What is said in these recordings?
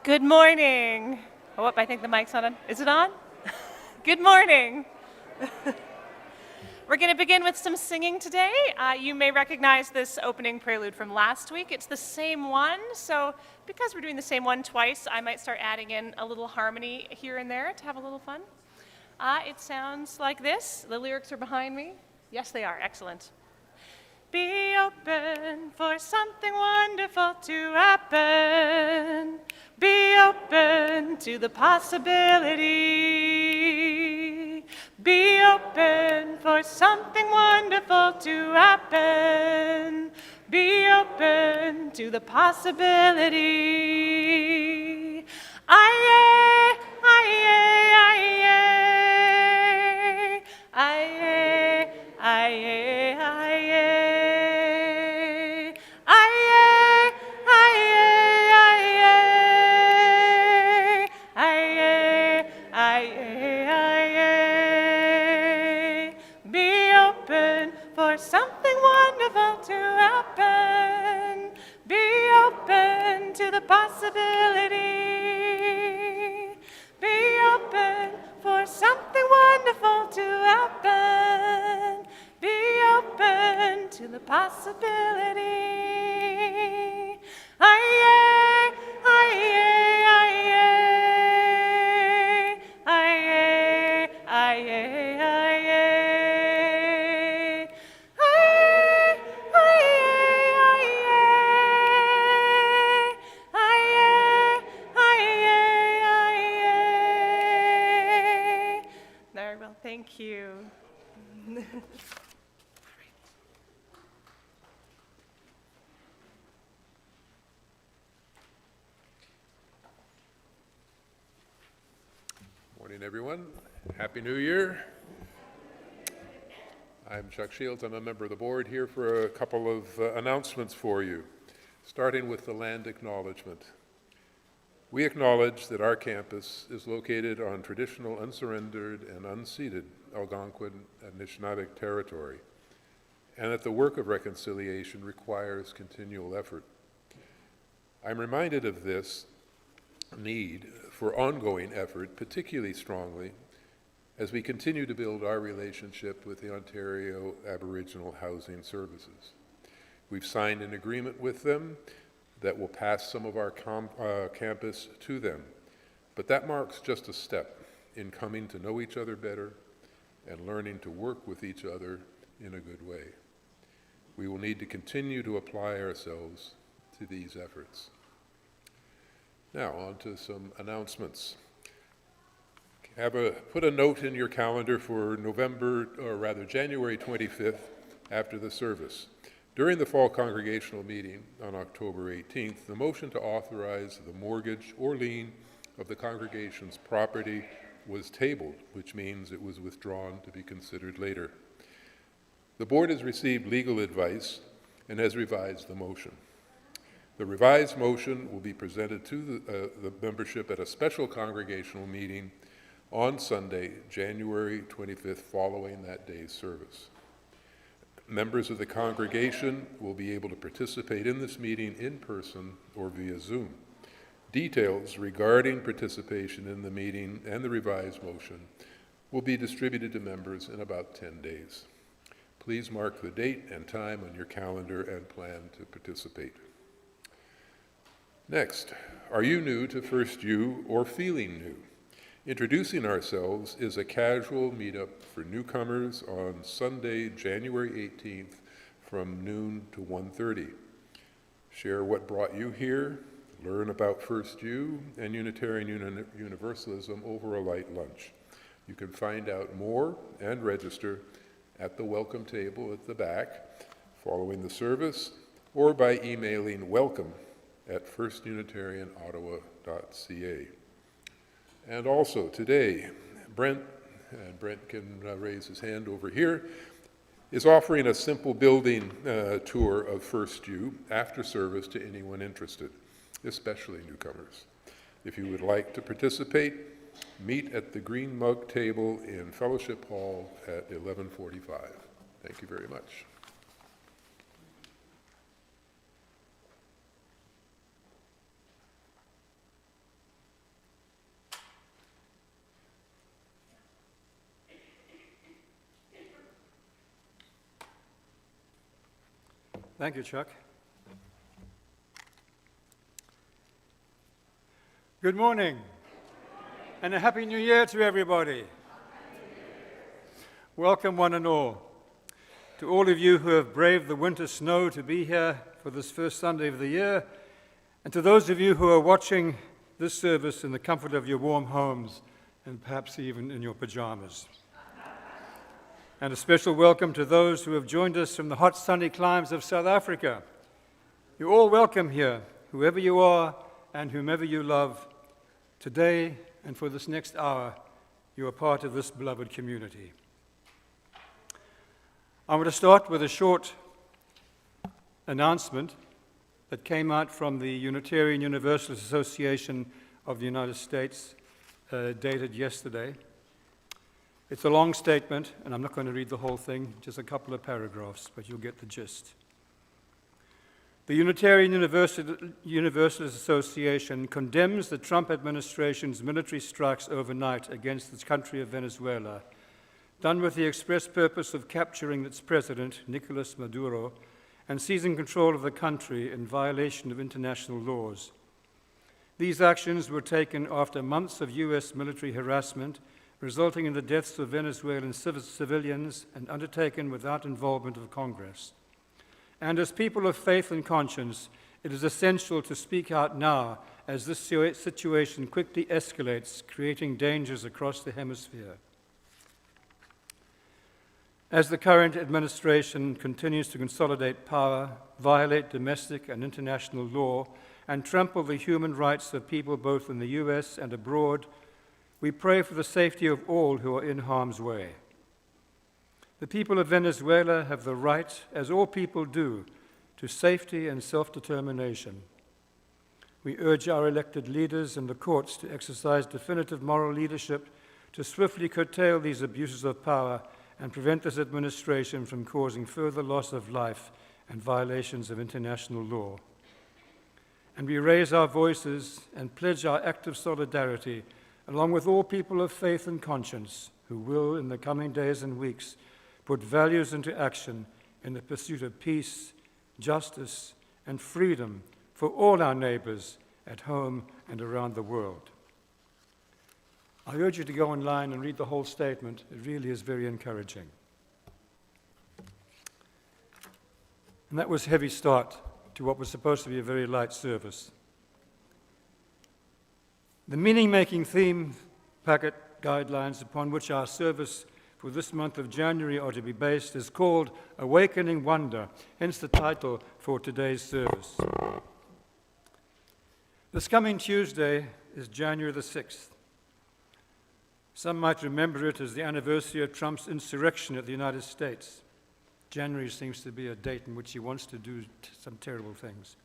Good morning. Oh, I think the mic's not on. Is it on? Good morning. We're going to begin with some singing today. You may recognize this opening prelude from last week. It's the same one, so because we're doing the same one twice, I might start adding in a little harmony here and there to have a little fun. It sounds like this. The lyrics are behind me. Yes, they are. Excellent. Be open for something wonderful to happen. Be open to the possibility. Be open for something wonderful to happen. Be open to the possibility. Aye, aye, aye, aye, aye, aye, aye. Something wonderful to happen. Be open to the possibility. Be open for something wonderful to happen. Be open to the possibility. Aye, aye, aye, aye, aye, aye, aye. Thank you. Morning, everyone. Happy New Year. I'm Chuck Shields. I'm a member of the board here for a couple of announcements for you, starting with the land acknowledgement. We acknowledge that our campus is located on traditional, unsurrendered, and unceded Algonquin and Anishinaabe territory, and that the work of reconciliation requires continual effort. I'm reminded of this need for ongoing effort particularly strongly as we continue to build our relationship with the Ontario Aboriginal Housing Services. We've signed an agreement with them that will pass some of our campus to them. But that marks just a step in coming to know each other better and learning to work with each other in a good way. We will need to continue to apply ourselves to these efforts. Now, on to some announcements. Put a note in your calendar for January 25th after the service. During the fall congregational meeting on October 18th, the motion to authorize the mortgage or lien of the congregation's property was tabled, which means it was withdrawn to be considered later. The board has received legal advice and has revised the motion. The revised motion will be presented to the membership at a special congregational meeting on Sunday, January 25th, following that day's service. Members of the congregation will be able to participate in this meeting in person or via Zoom. Details regarding participation in the meeting and the revised motion will be distributed to members in about 10 days. Please mark the date and time on your calendar and plan to participate. Next, are you new to FirstU or feeling new? Introducing Ourselves is a casual meetup for newcomers on Sunday, January 18th from noon to 1:30. Share what brought you here, learn about FirstU and Unitarian Universalism over a light lunch. You can find out more and register at the welcome table at the back following the service or by emailing welcome@firstunitarianottawa.ca. And also today, Brent can raise his hand over here, is offering a simple building tour of FirstU after service to anyone interested, especially newcomers. If you would like to participate, meet at the Green Mug table in Fellowship Hall at 11:45. Thank you very much. Thank you, Chuck. Good morning, and a Happy New Year to everybody. Welcome, one and all. To all of you who have braved the winter snow to be here for this first Sunday of the year, and to those of you who are watching this service in the comfort of your warm homes, and perhaps even in your pajamas. And a special welcome to those who have joined us from the hot, sunny climes of South Africa. You're all welcome here, whoever you are and whomever you love. Today and for this next hour, you are part of this beloved community. I want to start with a short announcement that came out from the Unitarian Universalist Association of the United States, dated yesterday. It's a long statement, and I'm not going to read the whole thing, just a couple of paragraphs, but you'll get the gist. The Unitarian Universalist Association condemns the Trump administration's military strikes overnight against its country of Venezuela, done with the express purpose of capturing its president, Nicolas Maduro, and seizing control of the country in violation of international laws. These actions were taken after months of U.S. military harassment, resulting in the deaths of Venezuelan civilians and undertaken without involvement of Congress. And as people of faith and conscience, it is essential to speak out now as this situation quickly escalates, creating dangers across the hemisphere. As the current administration continues to consolidate power, violate domestic and international law, and trample the human rights of people both in the U.S. and abroad, we pray for the safety of all who are in harm's way. The people of Venezuela have the right, as all people do, to safety and self-determination. We urge our elected leaders and the courts to exercise definitive moral leadership to swiftly curtail these abuses of power and prevent this administration from causing further loss of life and violations of international law. And we raise our voices and pledge our active solidarity along with all people of faith and conscience who will, in the coming days and weeks, put values into action in the pursuit of peace, justice, and freedom for all our neighbors at home and around the world. I urge you to go online and read the whole statement. It really is very encouraging. And that was a heavy start to what was supposed to be a very light service. The meaning-making theme packet guidelines upon which our service for this month of January are to be based is called Awakening Wonder, hence the title for today's service. This coming Tuesday is January the 6th. Some might remember it as the anniversary of Trump's insurrection at the United States. January seems to be a date in which he wants to do some terrible things.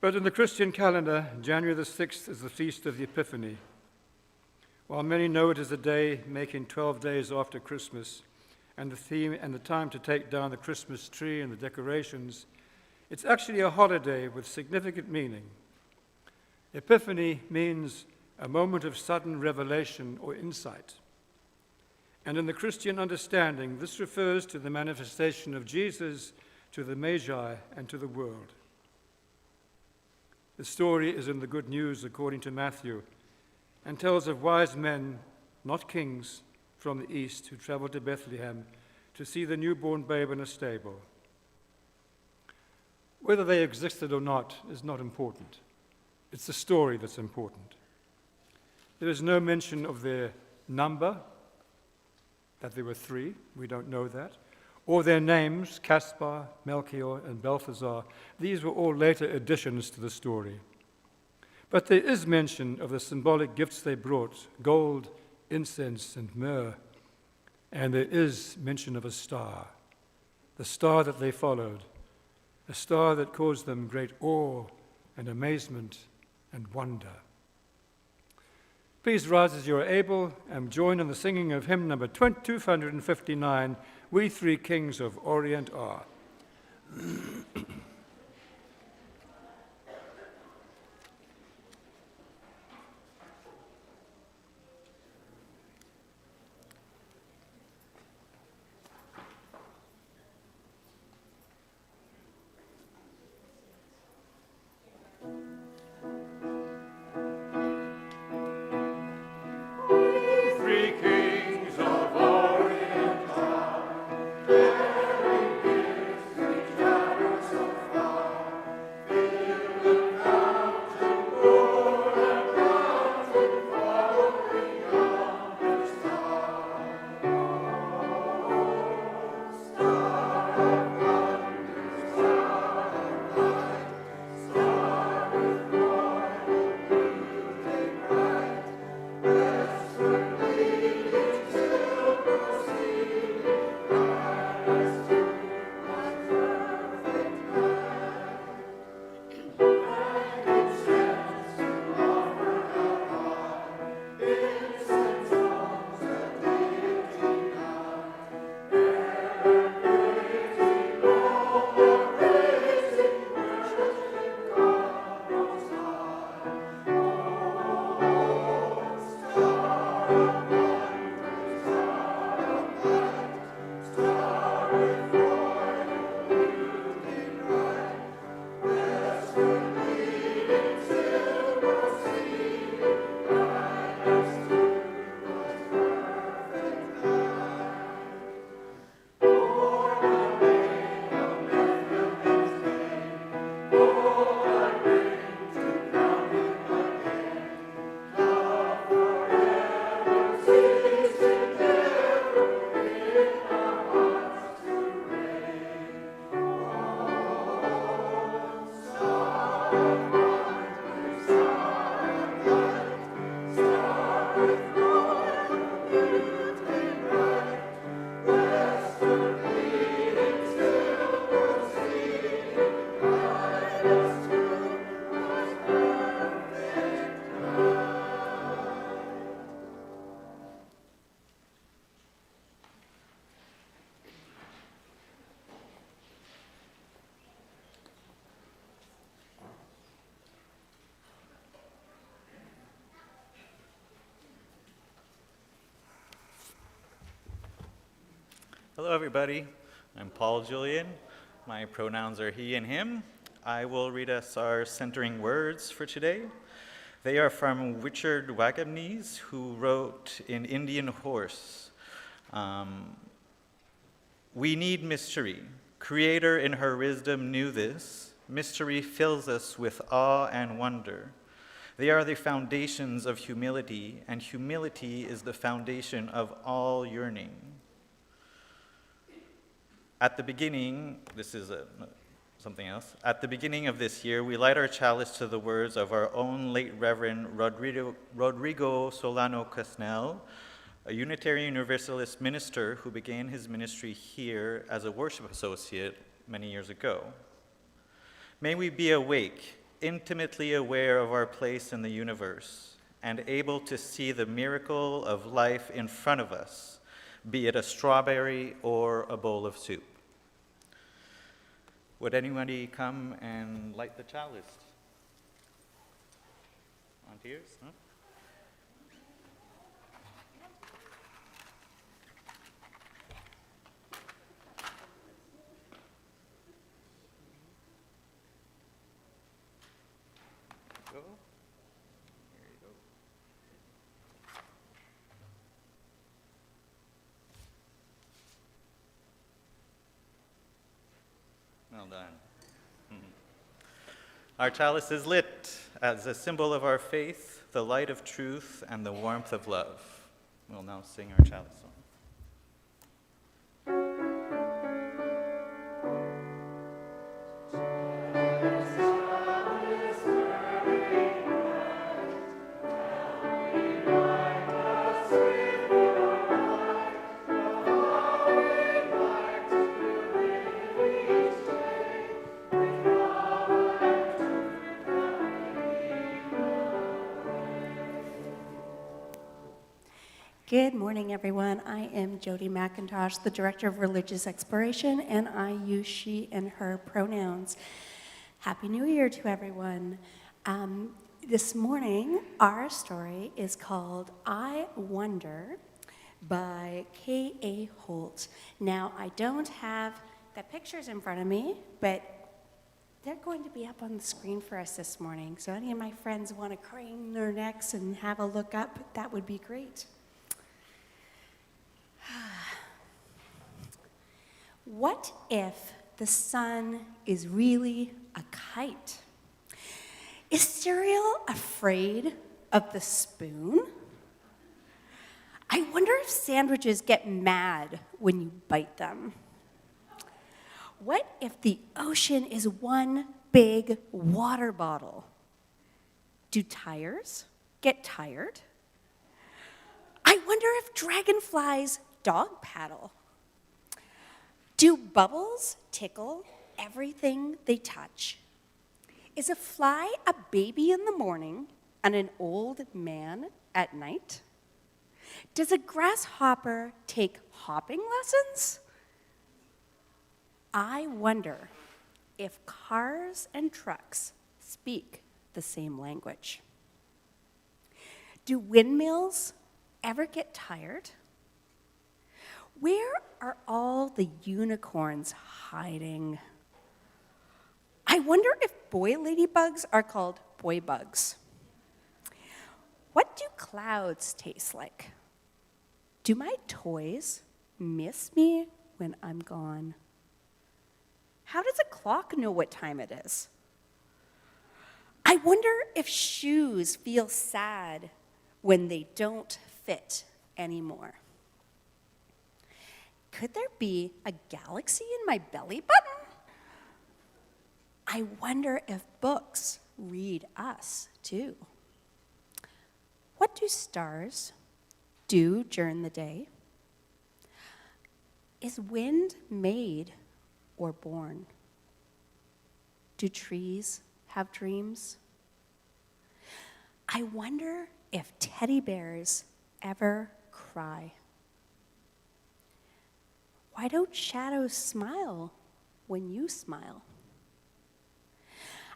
But in the Christian calendar, January the 6th is the Feast of the Epiphany. While many know it as a day making 12 days after Christmas, and the theme and the time to take down the Christmas tree and the decorations, it's actually a holiday with significant meaning. Epiphany means a moment of sudden revelation or insight. And in the Christian understanding, this refers to the manifestation of Jesus to the Magi and to the world. The story is in the Good News according to Matthew and tells of wise men, not kings, from the east who traveled to Bethlehem to see the newborn babe in a stable. Whether they existed or not is not important. It's the story that's important. There is no mention of their number, that there were 3, we don't know that, or their names, Caspar, Melchior, and Balthazar. These were all later additions to the story. But there is mention of the symbolic gifts they brought, gold, incense, and myrrh, and there is mention of a star, the star that they followed, a star that caused them great awe and amazement and wonder. Please rise as you are able and join in the singing of hymn number 259, We Three Kings of Orient Are. Hello, everybody. I'm Paul Julian. My pronouns are he and him. I will read us our centering words for today. They are from Richard Wagamese, who wrote in Indian Horse, "We need mystery. Creator in her wisdom knew this. Mystery fills us with awe and wonder. They are the foundations of humility, and humility is the foundation of all yearning." At the beginning, something else. At the beginning of this year, we light our chalice to the words of our own late Reverend Rodrigo Solano Casnell, a Unitarian Universalist minister who began his ministry here as a worship associate many years ago. May we be awake, intimately aware of our place in the universe, and able to see the miracle of life in front of us, be it a strawberry or a bowl of soup. Would anybody come and light the chalice? Onto yours? Huh? Go. There you go. Well done. Our chalice is lit as a symbol of our faith, the light of truth, and the warmth of love. We'll now sing our chalice song. Good morning, everyone. I am Jody McIntosh, the Director of Religious Exploration, and I use she and her pronouns. Happy New Year to everyone. This morning, our story is called I Wonder by K.A. Holt. Now, I don't have the pictures in front of me, but they're going to be up on the screen for us this morning. So any of my friends want to crane their necks and have a look up, that would be great. What if the sun is really a kite? Is cereal afraid of the spoon? I wonder if sandwiches get mad when you bite them. What if the ocean is one big water bottle? Do tires get tired? I wonder if dragonflies dog paddle. Do bubbles tickle everything they touch? Is a fly a baby in the morning and an old man at night? Does a grasshopper take hopping lessons? I wonder if cars and trucks speak the same language. Do windmills ever get tired? Where are all the unicorns hiding? I wonder if boy ladybugs are called boy bugs. What do clouds taste like? Do my toys miss me when I'm gone? How does a clock know what time it is? I wonder if shoes feel sad when they don't fit anymore. Could there be a galaxy in my belly button? I wonder if books read us too. What do stars do during the day? Is wind made or born? Do trees have dreams? I wonder if teddy bears ever cry. Why don't shadows smile when you smile?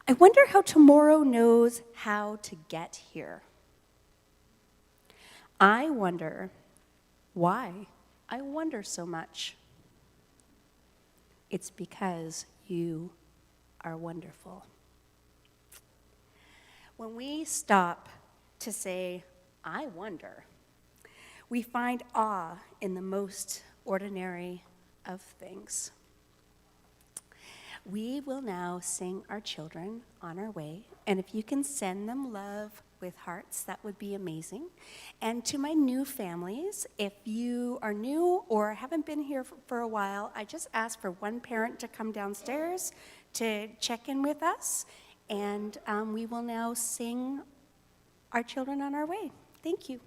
I wonder how tomorrow knows how to get here. I wonder why I wonder so much. It's because you are wonderful. When we stop to say, I wonder, we find awe in the most ordinary of things. We will now sing our children on our way, and if you can send them love with hearts, that would be amazing. And to my new families, if you are new or haven't been here for a while, I just ask for one parent to come downstairs to check in with us, and we will now sing our children on our way. Thank you.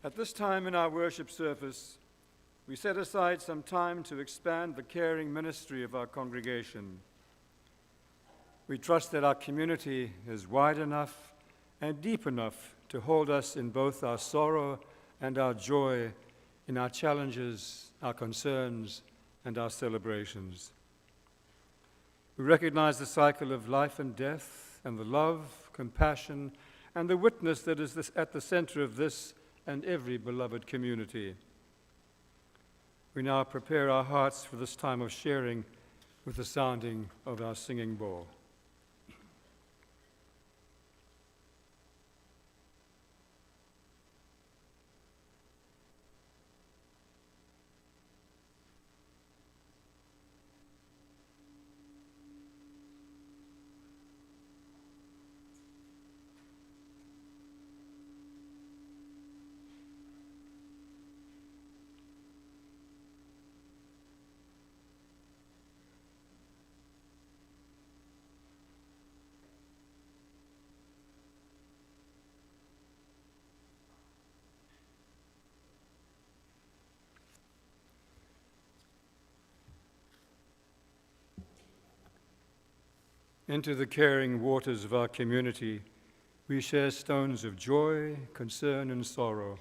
At this time in our worship service, we set aside some time to expand the caring ministry of our congregation. We trust that our community is wide enough and deep enough to hold us in both our sorrow and our joy, in our challenges, our concerns, and our celebrations. We recognize the cycle of life and death, and the love, compassion, and the witness that is at the center of this and every beloved community. We now prepare our hearts for this time of sharing with the sounding of our singing bowl. Into the caring waters of our community, we share stones of joy, concern, and sorrow.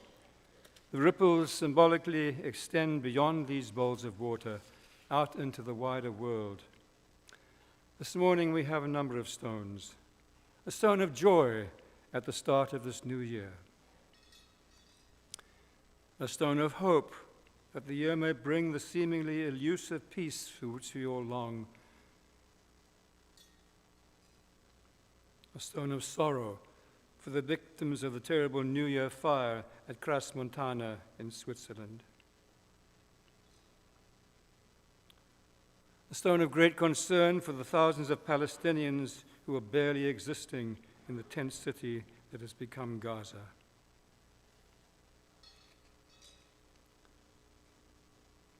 The ripples symbolically extend beyond these bowls of water, out into the wider world. This morning we have a number of stones. A stone of joy at the start of this new year. A stone of hope that the year may bring the seemingly elusive peace for which we all long. A stone of sorrow for the victims of the terrible New Year fire at Crans-Montana in Switzerland. A stone of great concern for the thousands of Palestinians who are barely existing in the tent city that has become Gaza.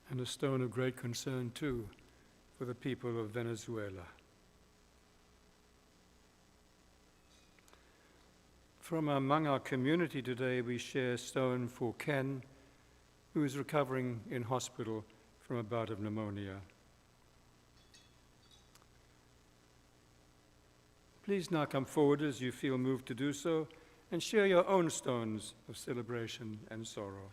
And a stone of great concern, too, for the people of Venezuela. From among our community today, we share a stone for Ken, who is recovering in hospital from a bout of pneumonia. Please now come forward as you feel moved to do so, and share your own stones of celebration and sorrow.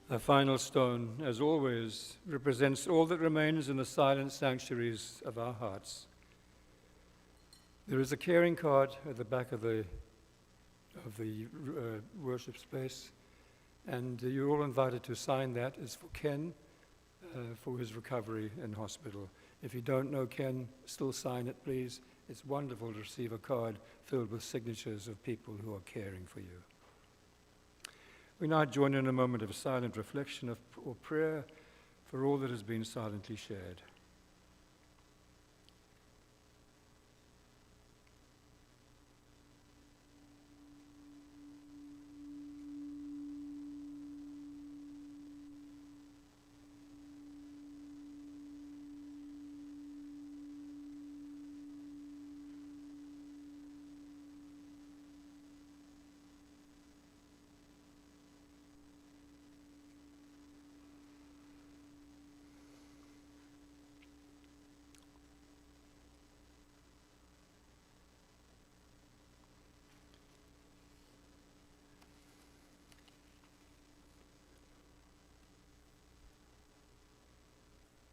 The final stone, as always, represents all that remains in the silent sanctuaries of our hearts. There is a caring card at the back of the worship space, and you're all invited to sign that. It's for Ken, for his recovery in hospital. If you don't know Ken, still sign it, please. It's wonderful to receive a card filled with signatures of people who are caring for you. We now join in a moment of silent reflection or prayer for all that has been silently shared.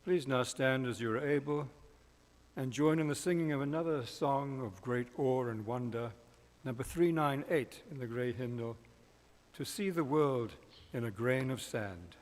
Please now stand as you are able and join in the singing of another song of great awe and wonder, number 398 in the Grey Hymnal, "To See the World in a Grain of Sand."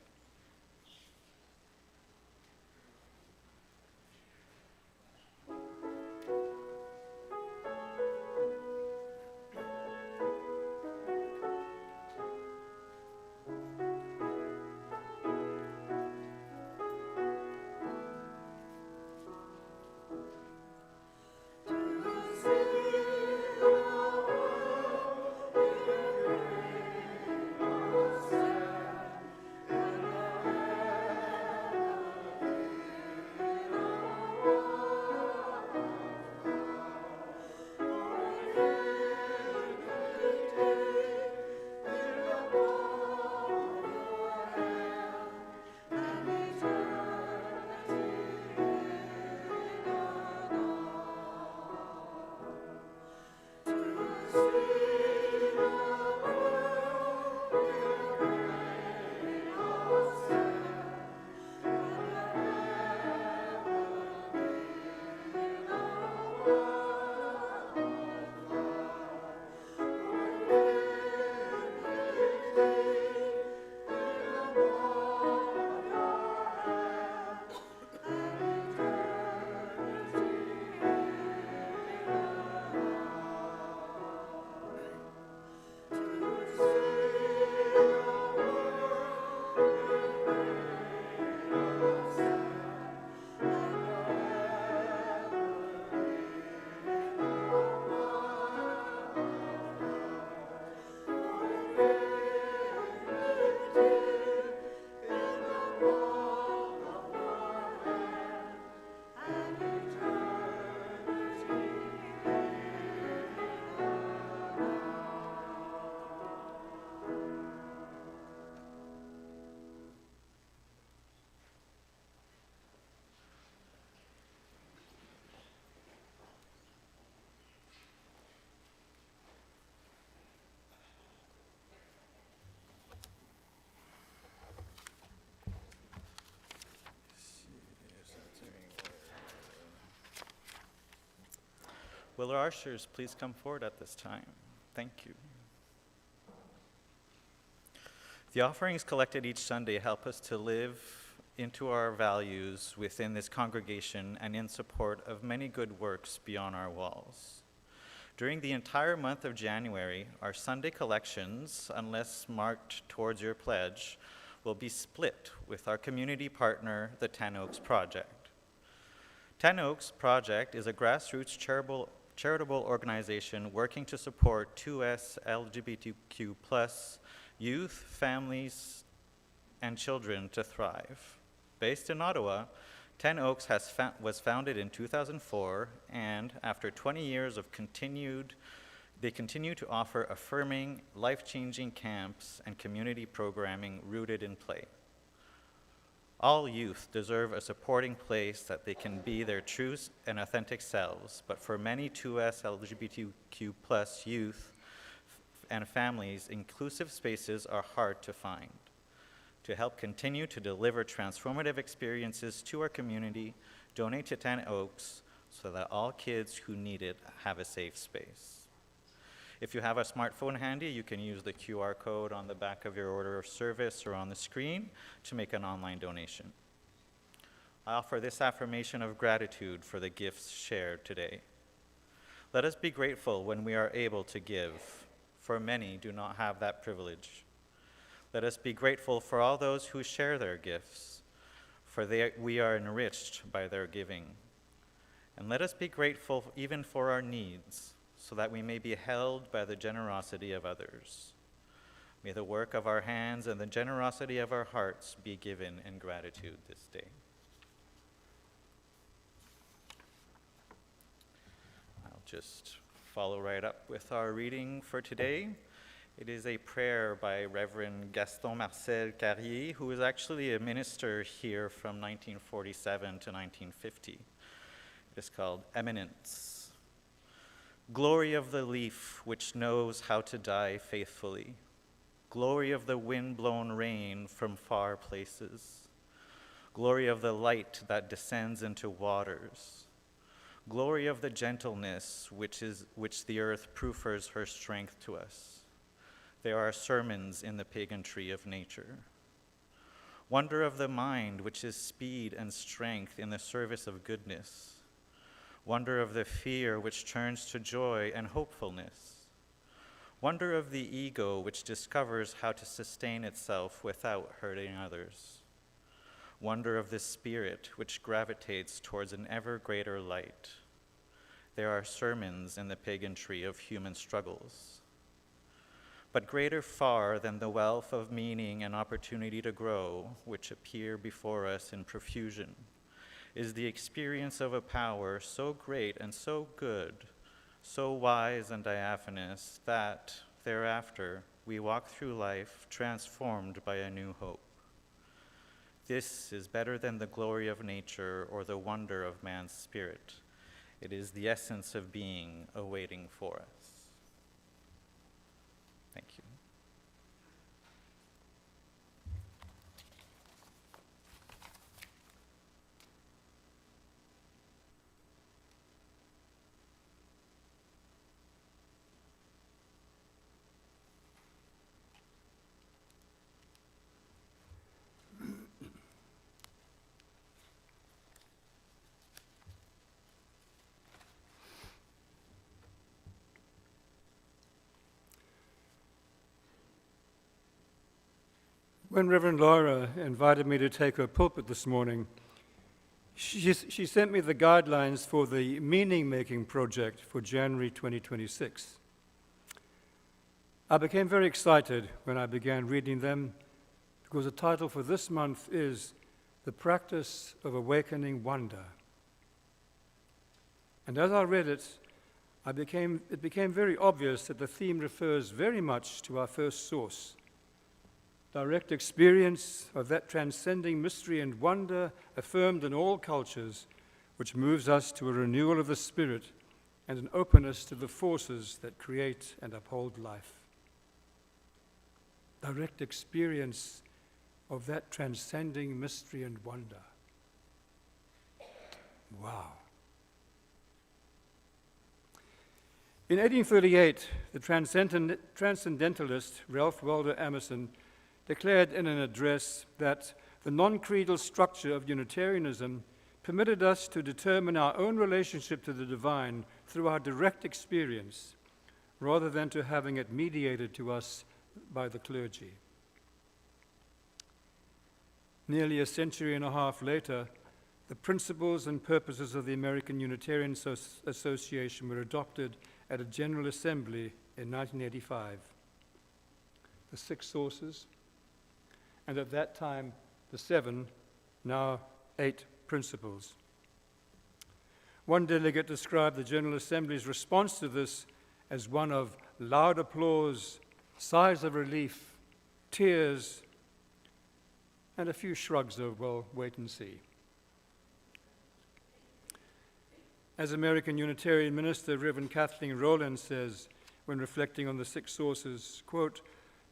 Will our ushers please come forward at this time? Thank you. The offerings collected each Sunday help us to live into our values within this congregation and in support of many good works beyond our walls. During the entire month of January, our Sunday collections, unless marked towards your pledge, will be split with our community partner, the 10 Oaks Project. 10 Oaks Project is a grassroots charitable organization working to support 2S LGBTQ+ youth, families, and children to thrive. Based in Ottawa, 10 Oaks was founded in 2004, and after 20 years of they continue to offer affirming, life-changing camps and community programming rooted in play. All youth deserve a supporting place that they can be their true and authentic selves, but for many 2S LGBTQ+ youth and families, inclusive spaces are hard to find. To help continue to deliver transformative experiences to our community, donate to 10 Oaks so that all kids who need it have a safe space. If you have a smartphone handy, you can use the QR code on the back of your order of service or on the screen to make an online donation. I offer this affirmation of gratitude for the gifts shared today. Let us be grateful when we are able to give, for many do not have that privilege. Let us be grateful for all those who share their gifts, for we are enriched by their giving. And let us be grateful even for our needs, so that we may be held by the generosity of others. May the work of our hands and the generosity of our hearts be given in gratitude this day. I'll just follow right up with our reading for today. It is a prayer by Reverend Gaston Marcel Carrier, who was actually a minister here from 1947 to 1950. It is called Eminence. Glory of the leaf which knows how to die faithfully. Glory of the wind-blown rain from far places. Glory of the light that descends into waters. Glory of the gentleness which the earth proffers her strength to us. There are sermons in the pageantry of nature. Wonder of the mind, which is speed and strength in the service of goodness. Wonder of the fear, which turns to joy and hopefulness. Wonder of the ego, which discovers how to sustain itself without hurting others. Wonder of the spirit, which gravitates towards an ever greater light. There are sermons in the pageantry of human struggles. But greater far than the wealth of meaning and opportunity to grow, which appear before us in profusion, is the experience of a power so great and so good, so wise and diaphanous, that, thereafter, we walk through life transformed by a new hope. This is better than the glory of nature or the wonder of man's spirit. It is the essence of being awaiting for us. Thank you. When Reverend Laura invited me to take her pulpit this morning, she sent me the guidelines for the meaning-making project for January 2026. I became very excited when I began reading them because the title for this month is The Practice of Awakening Wonder. And as I read it, it became very obvious that the theme refers very much to our first source, direct experience of that transcending mystery and wonder affirmed in all cultures, which moves us to a renewal of the spirit and an openness to the forces that create and uphold life. Direct experience of that transcending mystery and wonder. Wow. In 1838, the transcendentalist Ralph Waldo Emerson declared in an address that the non-creedal structure of Unitarianism permitted us to determine our own relationship to the divine through our direct experience, rather than to having it mediated to us by the clergy. Nearly a century and a half later, the principles and purposes of the American Unitarian Association were adopted at a General Assembly in 1985. The 6 sources, and at that time, the 7, now 8 principles. One delegate described the General Assembly's response to this as one of loud applause, sighs of relief, tears, and a few shrugs of, well, wait and see. As American Unitarian Minister Reverend Kathleen Rowland says when reflecting on the 6 sources, quote,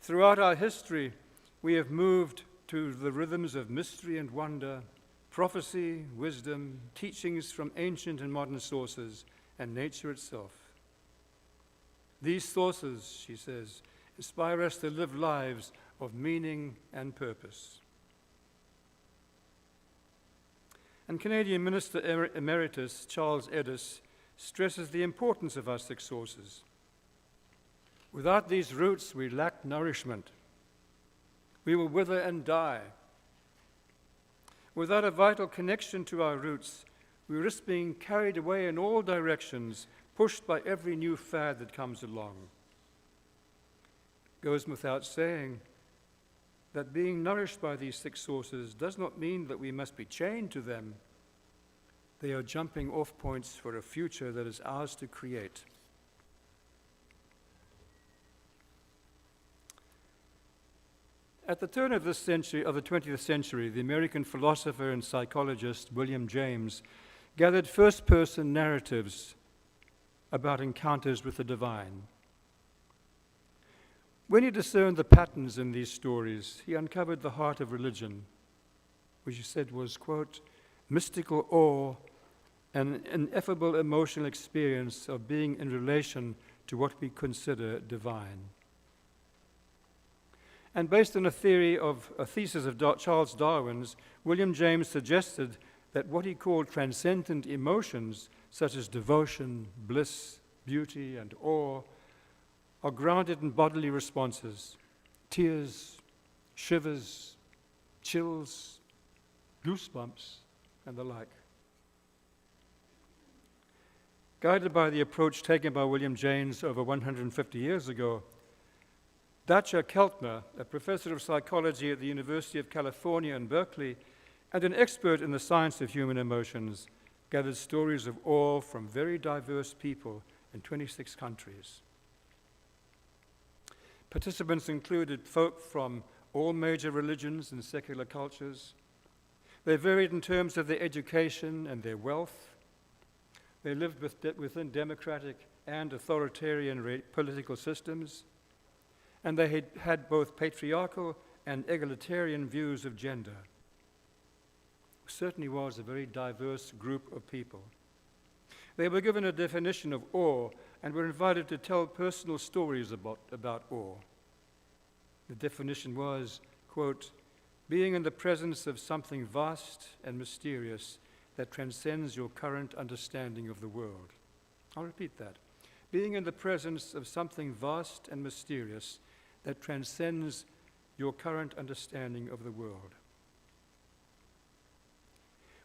"Throughout our history, we have moved to the rhythms of mystery and wonder, prophecy, wisdom, teachings from ancient and modern sources, and nature itself. These sources, she says, inspire us to live lives of meaning and purpose. And Canadian Minister Emeritus Charles Edis stresses the importance of our six sources. Without these roots, we lack nourishment. We will wither and die. Without a vital connection to our roots, we risk being carried away in all directions, pushed by every new fad that comes along. It goes without saying that being nourished by these six sources does not mean that we must be chained to them. They are jumping off points for a future that is ours to create. At the turn of the 20th century, the American philosopher and psychologist William James gathered first-person narratives about encounters with the divine. When he discerned the patterns in these stories, he uncovered the heart of religion, which he said was, quote, mystical awe and an ineffable emotional experience of being in relation to what we consider divine. And based on a thesis of Charles Darwin's, William James suggested that what he called transcendent emotions, such as devotion, bliss, beauty, and awe, are grounded in bodily responses: tears, shivers, chills, goosebumps, and the like. Guided by the approach taken by William James over 150 years ago, Dacia Keltner, a professor of psychology at the University of California in Berkeley and an expert in the science of human emotions, gathered stories of awe from very diverse people in 26 countries. Participants included folk from all major religions and secular cultures. They varied in terms of their education and their wealth. They lived within democratic and authoritarian political systems. And they had both patriarchal and egalitarian views of gender. It certainly was a very diverse group of people. They were given a definition of awe and were invited to tell personal stories about awe. The definition was, quote, being in the presence of something vast and mysterious that transcends your current understanding of the world. I'll repeat that. Being in the presence of something vast and mysterious that transcends your current understanding of the world.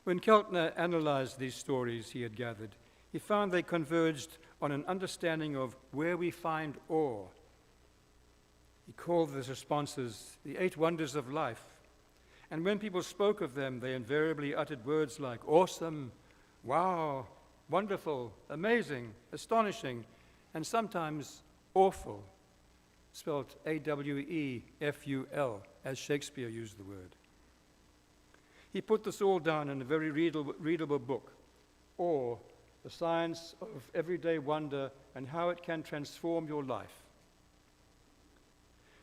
When Keltner analyzed these stories he had gathered, he found they converged on an understanding of where we find awe. He called these responses the 8 wonders of life. And when people spoke of them, they invariably uttered words like awesome, wow, wonderful, amazing, astonishing, and sometimes awful, spelled A-W-E-F-U-L, as Shakespeare used the word. He put this all down in a very readable book, Awe, the Science of Everyday Wonder and How It Can Transform Your Life.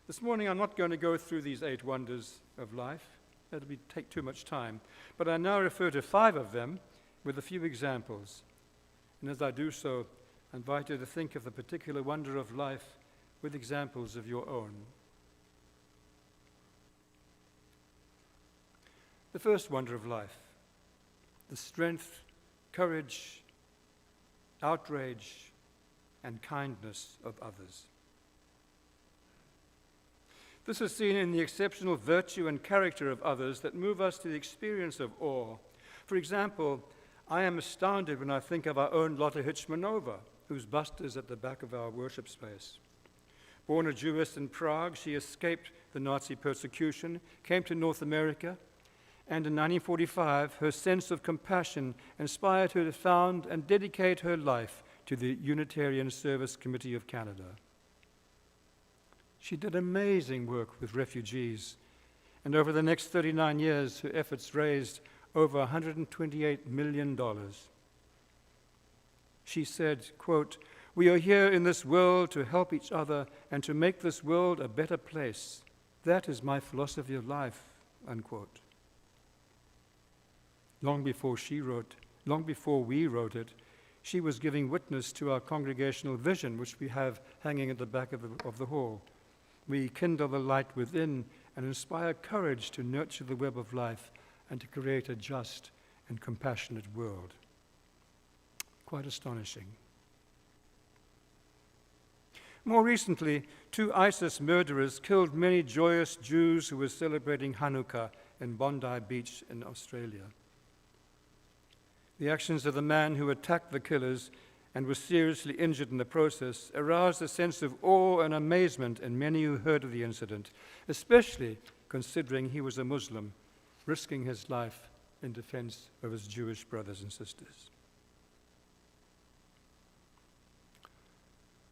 This morning I'm not going to go through these 8 wonders of life. That'll take too much time. But I now refer to 5 of them with a few examples. And as I do so, I invite you to think of the particular wonder of life with examples of your own. The first wonder of life, the strength, courage, outrage, and kindness of others. This is seen in the exceptional virtue and character of others that move us to the experience of awe. For example, I am astounded when I think of our own Lotte Hitchmanova, whose bust is at the back of our worship space. Born a Jewess in Prague, she escaped the Nazi persecution, came to North America, and in 1945, her sense of compassion inspired her to found and dedicate her life to the Unitarian Service Committee of Canada. She did amazing work with refugees, and over the next 39 years, her efforts raised over $128 million. She said, quote, "We are here in this world to help each other and to make this world a better place. That is my philosophy of life," unquote. Long before we wrote it, she was giving witness to our congregational vision, which we have hanging at the back of the hall. We kindle the light within and inspire courage to nurture the web of life and to create a just and compassionate world. Quite astonishing. More recently, 2 ISIS murderers killed many joyous Jews who were celebrating Hanukkah in Bondi Beach in Australia. The actions of the man who attacked the killers and was seriously injured in the process aroused a sense of awe and amazement in many who heard of the incident, especially considering he was a Muslim, risking his life in defense of his Jewish brothers and sisters.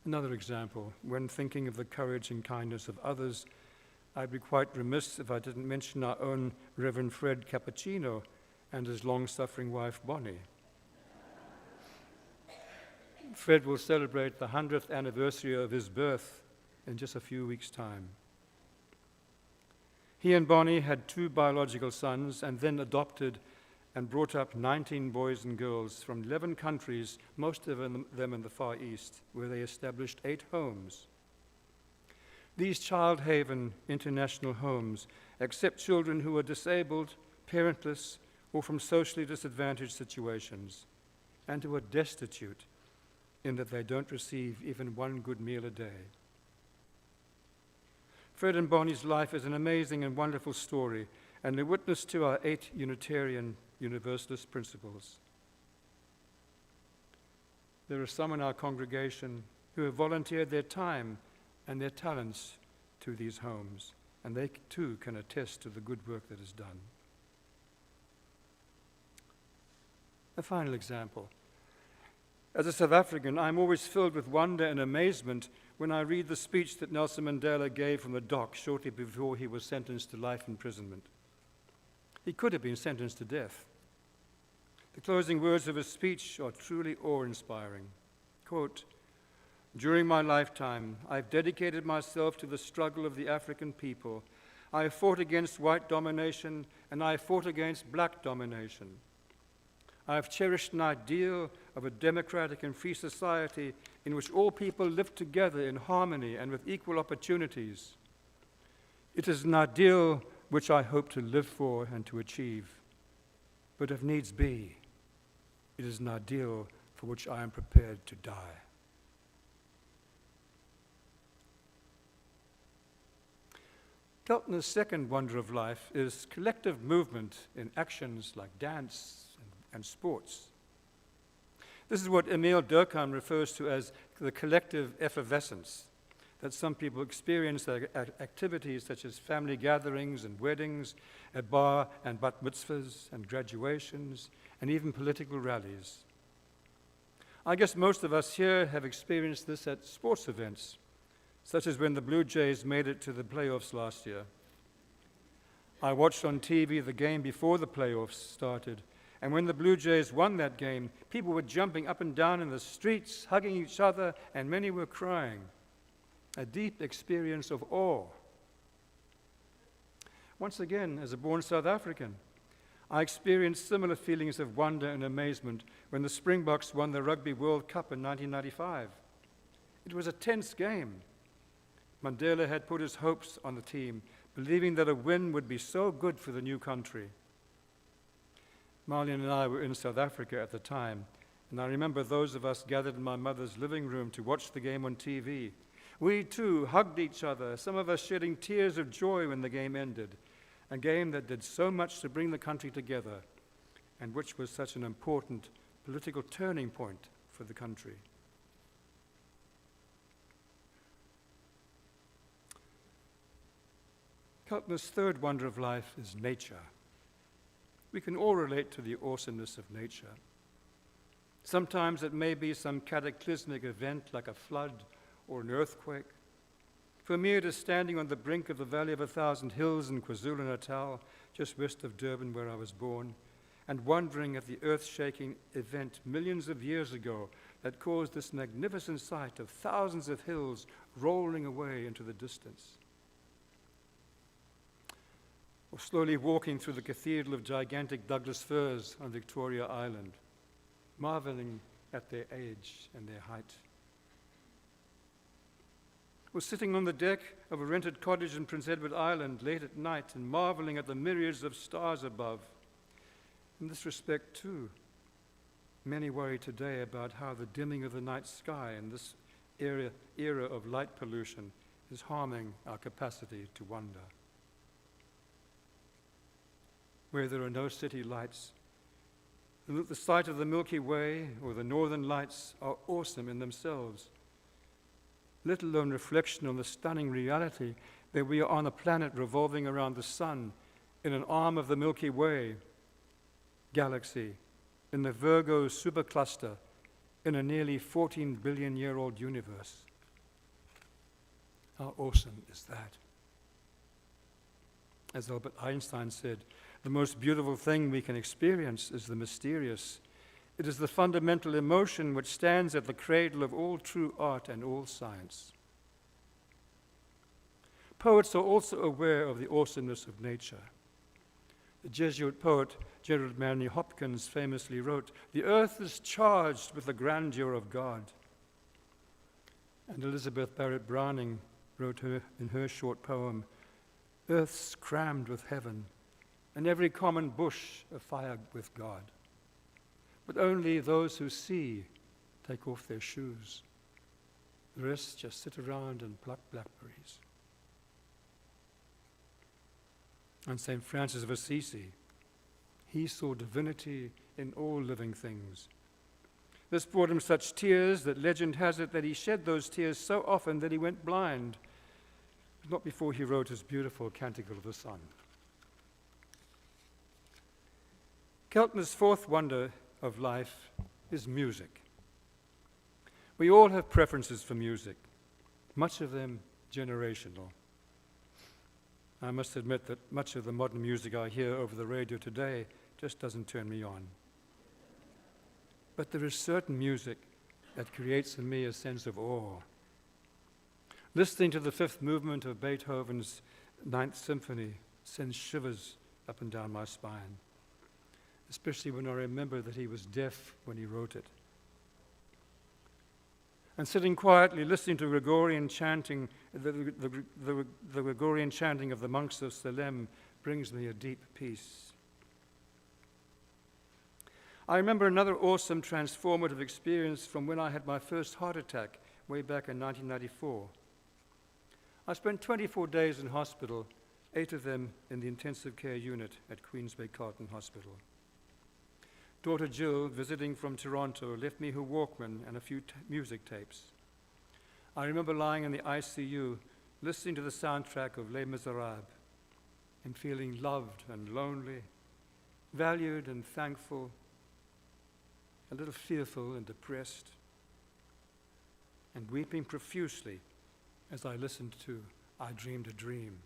Another example, when thinking of the courage and kindness of others, I'd be quite remiss if I didn't mention our own Reverend Fred Cappuccino and his long-suffering wife, Bonnie. Fred will celebrate the 100th anniversary of his birth in just a few weeks' time. He and Bonnie had 2 biological sons and then adopted and brought up 19 boys and girls from 11 countries, most of them in the Far East, where they established 8 homes. These Child Haven International homes accept children who are disabled, parentless, or from socially disadvantaged situations, and who are destitute in that they don't receive even 1 good meal a day. Fred and Bonnie's life is an amazing and wonderful story, and a witness to our 8 Unitarian Universalist principles. There are some in our congregation who have volunteered their time and their talents to these homes, and they too can attest to the good work that is done. A final example. As a South African, I'm always filled with wonder and amazement when I read the speech that Nelson Mandela gave from the dock shortly before he was sentenced to life imprisonment. He could have been sentenced to death. The closing words of his speech are truly awe-inspiring. Quote, "During my lifetime, I've dedicated myself to the struggle of the African people. I have fought against white domination, and I have fought against black domination. I have cherished an ideal of a democratic and free society in which all people live together in harmony and with equal opportunities. It is an ideal which I hope to live for and to achieve. But if needs be, it is an ideal for which I am prepared to die." Keltner's second wonder of life is collective movement in actions like dance and sports. This is what Emile Durkheim refers to as the collective effervescence that some people experience at activities such as family gatherings and weddings, at bar and bat mitzvahs and graduations, and even political rallies. I guess most of us here have experienced this at sports events, such as when the Blue Jays made it to the playoffs last year. I watched on TV the game before the playoffs started, and when the Blue Jays won that game, people were jumping up and down in the streets, hugging each other, and many were crying. A deep experience of awe. Once again, as a born South African, I experienced similar feelings of wonder and amazement when the Springboks won the Rugby World Cup in 1995. It was a tense game. Mandela had put his hopes on the team, believing that a win would be so good for the new country. Marlene and I were in South Africa at the time, and I remember those of us gathered in my mother's living room to watch the game on TV. We too hugged each other, some of us shedding tears of joy when the game ended, a game that did so much to bring the country together, and which was such an important political turning point for the country. Keltner's third wonder of life is nature. We can all relate to the awesomeness of nature. Sometimes it may be some cataclysmic event like a flood or an earthquake. For me, it is standing on the brink of the Valley of 1,000 Hills in KwaZulu-Natal, just west of Durban, where I was born, and wondering at the earth-shaking event millions of years ago that caused this magnificent sight of thousands of hills rolling away into the distance. or slowly walking through the cathedral of gigantic Douglas firs on Victoria Island, marveling at their age and their height. Or sitting on the deck of a rented cottage in Prince Edward Island late at night and marveling at the myriads of stars above. In this respect, too, many worry today about how the dimming of the night sky in this era of light pollution is harming our capacity to wonder. Where there are no city lights, the sight of the Milky Way or the Northern Lights are awesome in themselves, let alone reflection on the stunning reality that we are on a planet revolving around the sun in an arm of the Milky Way galaxy, in the Virgo supercluster, in a nearly 14 billion-year-old universe. How awesome is that? As Albert Einstein said, the most beautiful thing we can experience is the mysterious. It is the fundamental emotion which stands at the cradle of all true art and all science. Poets are also aware of the awesomeness of nature. The Jesuit poet Gerald Manley Hopkins famously wrote, "The earth is charged with the grandeur of God." And Elizabeth Barrett Browning wrote in her short poem, "Earth's crammed with heaven, and every common bush afire with God. But only those who see take off their shoes. The rest just sit around and pluck blackberries." And St. Francis of Assisi, he saw divinity in all living things. This brought him such tears that legend has it that he shed those tears so often that he went blind, but not before he wrote his beautiful Canticle of the Sun. Keltner's fourth wonder of life is music. We all have preferences for music, much of them generational. I must admit that much of the modern music I hear over the radio today just doesn't turn me on. But there is certain music that creates in me a sense of awe. Listening to the fifth movement of Beethoven's Ninth Symphony sends shivers up and down my spine, especially when I remember that he was deaf when he wrote it. And sitting quietly listening to Gregorian chanting, the Gregorian chanting of the monks of Salem brings me a deep peace. I remember another awesome transformative experience from when I had my first heart attack way back in 1994. I spent 24 days in hospital, 8 of them in the intensive care unit at Queens Bay Carlton Hospital. Daughter Jill, visiting from Toronto, left me her Walkman and a few music tapes. I remember lying in the ICU, listening to the soundtrack of Les Miserables, and feeling loved and lonely, valued and thankful, a little fearful and depressed, and weeping profusely as I listened to I Dreamed a Dream,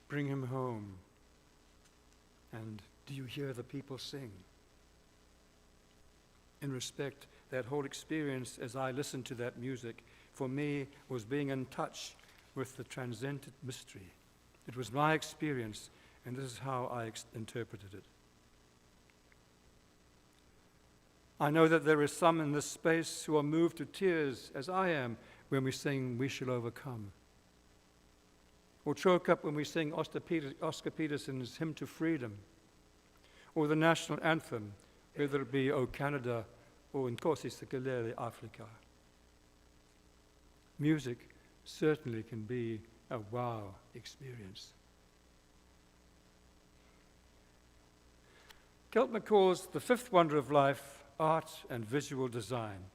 Bring Him Home, and Do you hear the people sing? In respect, that whole experience as I listened to that music, for me, was being in touch with the transcendent mystery. It was my experience, and this is how I interpreted it. I know that there are some in this space who are moved to tears, as I am, when we sing We Shall Overcome, or choke up when we sing Oscar Peterson's Hymn to Freedom, or the national anthem, whether it be O Canada or Nkosi Sikelele Africa. Music certainly can be a wow experience. Keltner calls the fifth wonder of life art and visual design.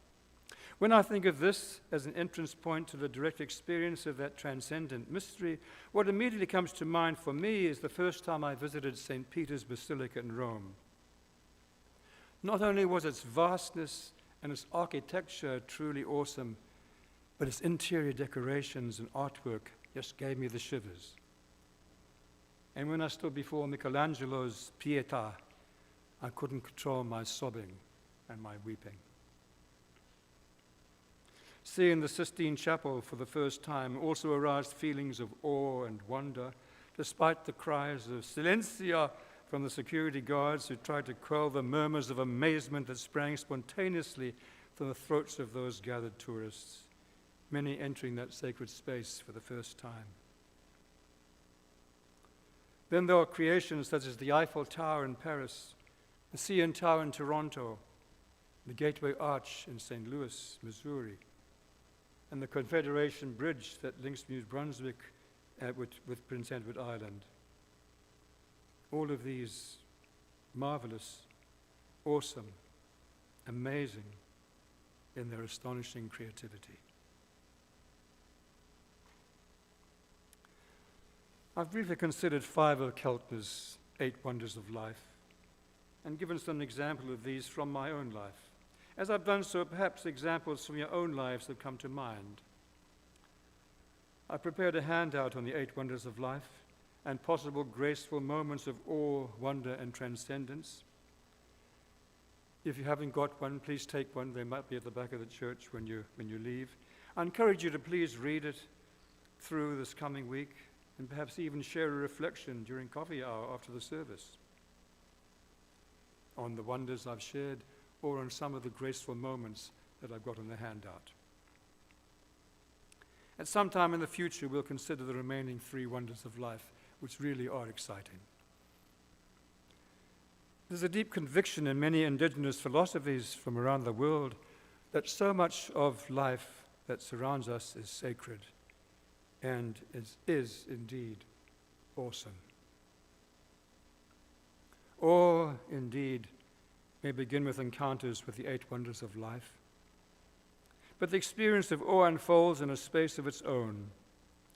When I think of this as an entrance point to the direct experience of that transcendent mystery, what immediately comes to mind for me is the first time I visited St. Peter's Basilica in Rome. Not only was its vastness and its architecture truly awesome, but its interior decorations and artwork just gave me the shivers. And when I stood before Michelangelo's Pietà, I couldn't control my sobbing and my weeping. Seeing the Sistine Chapel for the first time also aroused feelings of awe and wonder, despite the cries of silencia from the security guards who tried to quell the murmurs of amazement that sprang spontaneously from the throats of those gathered tourists, many entering that sacred space for the first time. Then there are creations such as the Eiffel Tower in Paris, the CN Tower in Toronto, the Gateway Arch in St. Louis, Missouri, and the Confederation Bridge that links New Brunswick with Prince Edward Island. All of these marvelous, awesome, amazing in their astonishing creativity. I've briefly considered 5 of Keltner's 8 wonders of life and given some example of these from my own life. As I've done so, perhaps examples from your own lives have come to mind. I prepared a handout on the 8 wonders of life and possible graceful moments of awe, wonder, and transcendence. If you haven't got one, please take one. They might be at the back of the church when you leave. I encourage you to please read it through this coming week and perhaps even share a reflection during coffee hour after the service on the wonders I've shared or on some of the graceful moments that I've got on the handout. At some time in the future, we'll consider the remaining 3 wonders of life, which really are exciting. There's a deep conviction in many indigenous philosophies from around the world that so much of life that surrounds us is sacred and is indeed awesome. Awe, indeed, may begin with encounters with the 8 wonders of life, but the experience of awe unfolds in a space of its own.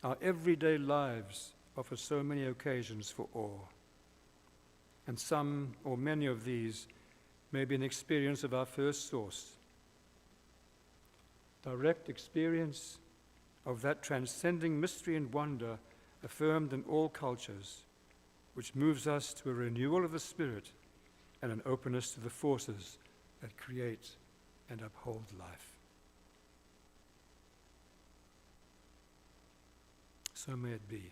Our everyday lives offer so many occasions for awe, and some or many of these may be an experience of our first source, direct experience of that transcending mystery and wonder affirmed in all cultures, which moves us to a renewal of the spirit and an openness to the forces that create and uphold life. So may it be.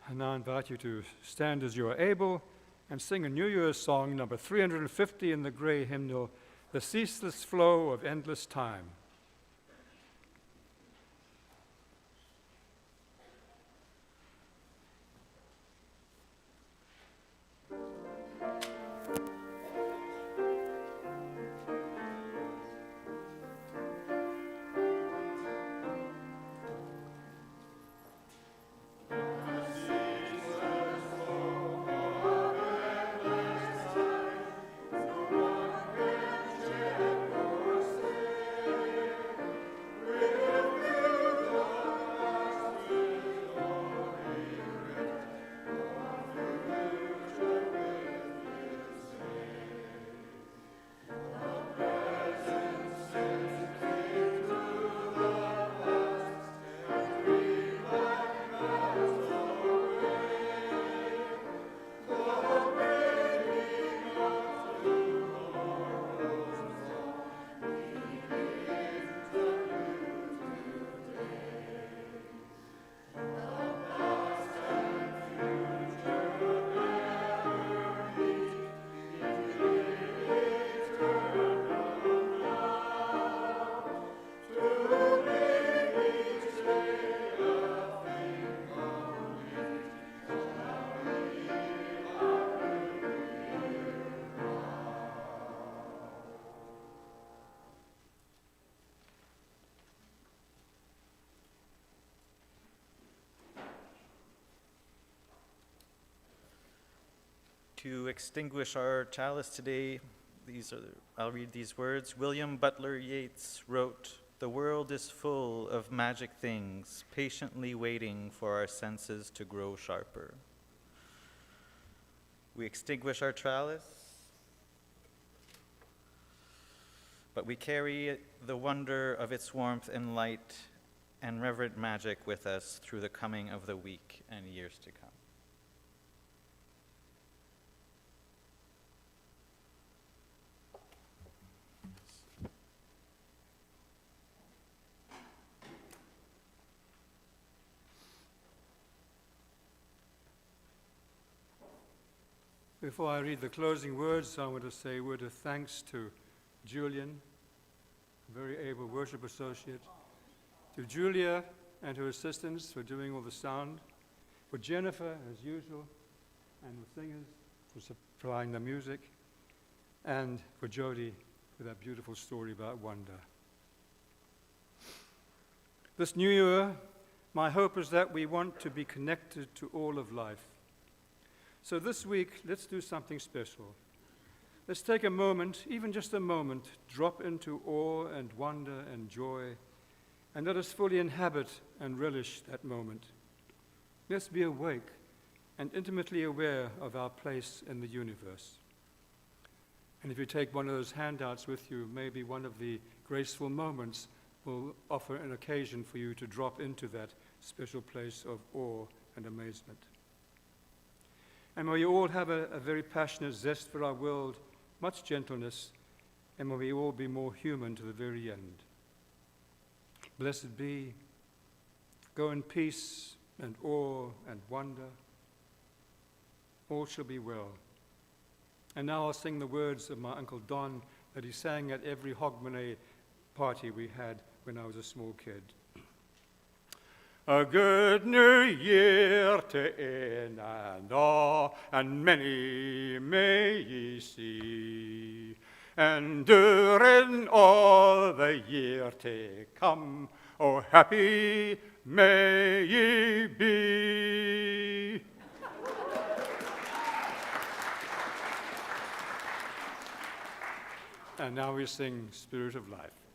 I now invite you to stand as you are able and sing a New Year's song, number 350 in the Gray hymnal, The Ceaseless Flow of Endless Time. To extinguish our chalice today, I'll read these words. William Butler Yeats wrote, "The world is full of magic things, patiently waiting for our senses to grow sharper." We extinguish our chalice, but we carry the wonder of its warmth and light and reverent magic with us through the coming of the week and years to come. Before I read the closing words, I want to say a word of thanks to Julian, a very able worship associate, to Julia and her assistants for doing all the sound, for Jennifer, as usual, and the singers for supplying the music, and for Jody for that beautiful story about wonder. This new year, my hope is that we want to be connected to all of life. So this week, let's do something special. Let's take a moment, even just a moment, drop into awe and wonder and joy, and let us fully inhabit and relish that moment. Let's be awake and intimately aware of our place in the universe. And if you take one of those handouts with you, maybe one of the graceful moments will offer an occasion for you to drop into that special place of awe and amazement. And may we all have a very passionate zest for our world, much gentleness, and may we all be more human to the very end. Blessed be. Go in peace and awe and wonder. All shall be well. And now I'll sing the words of my Uncle Don that he sang at every Hogmanay party we had when I was a small kid. A good new year to in and all, and many may ye see. And during all the year to come, oh happy may ye be. And now we sing Spirit of Life.